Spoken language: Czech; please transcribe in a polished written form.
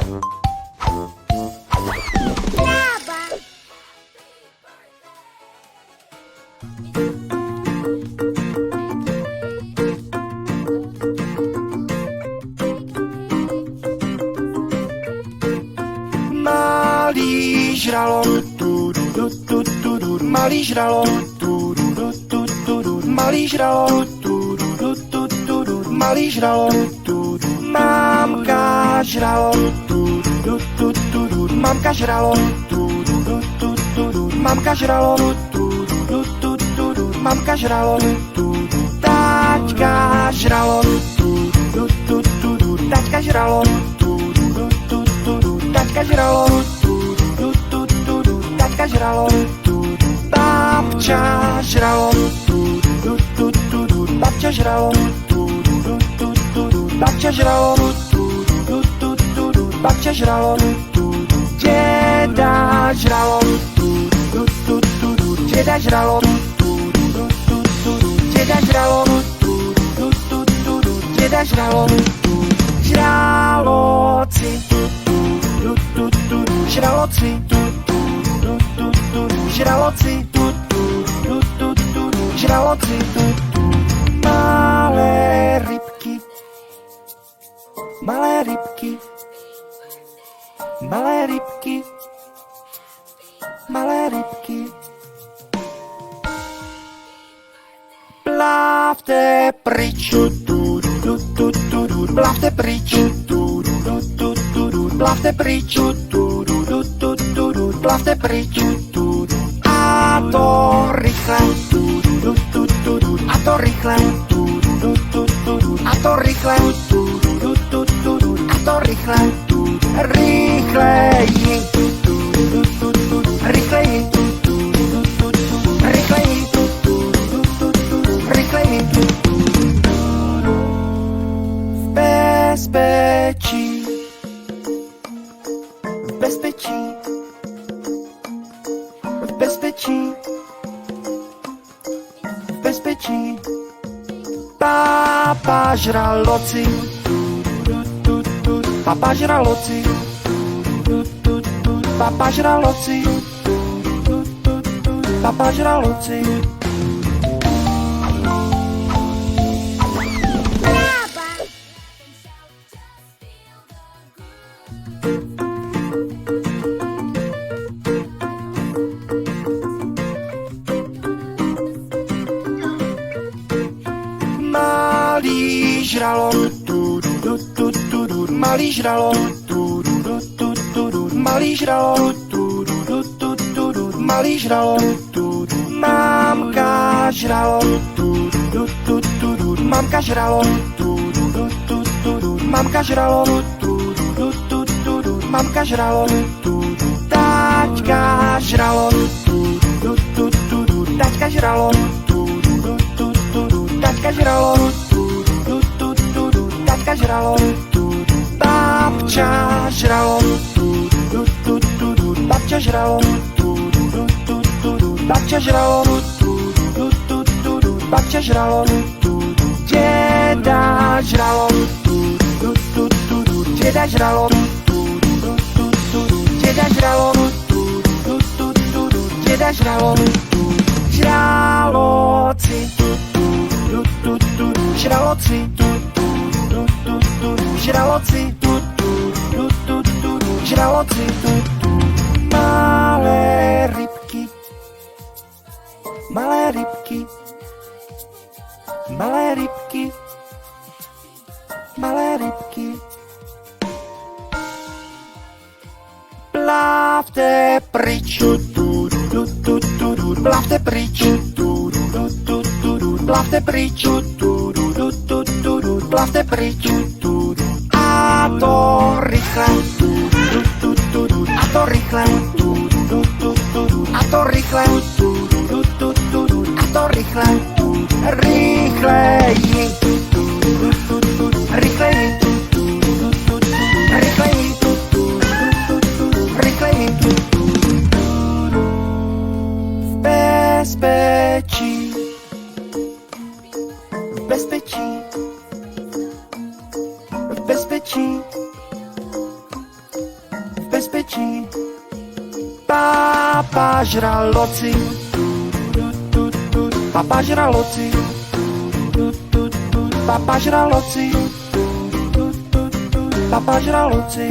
Malý žralok, malý žralok, malý žralok, malý žralok, mámka žralok, mamka žralok, mamka žralok, mamka žralok, táťka žralok, táťka žralok, táťka žralok, táťka žralok, babča žralok, babča žralok, babča žralok, babča žralok, děda žralok, děda žralok, děda žralok, děda žralok, žraloci, žraloci, žraloci, žraloci, malé rybky, malé rybky, malé rybky, malé rybky. Plavte pryč, plavte pryč, plavte pryč, plavte pryč, a to rychle, a to rychle, a to rychle, a to rychle, rychleji, rychleji, rychleji, rychleji, v bezpečí, v bezpečí, v bezpečí, v bezpečí, pápa žraloci, pápa žraloci, pápa žraloci, pápa žraloci. Malý žralok, malý žralok, malý žralok, malý žralok, mámka žralok, mamka žralok, mamka žralok, mamka žralok, táťka žralok, táťka žralok, táťka žralok, táťka žralok, babča žralok, babča žralok, babča žralok, babča žralok, děda žralok, děda žralok, děda žralok, děda žralok, žraloci, žraloci, žraloci, žraloci, malé rybky, malé rybky, malé rybky, malé rybky. Plavte pryč, plavte pryč, plavte pryč, plavte pryč, a to rychle, a to rychle, a to rychle, a to rychle, rychleji, rychleji, rychleji, rychleji, v bezpečí, v bezpečí, v bezpečí, v bezpečí. Papa žraloci, papa žraloci, papa žraloci, papa žraloci.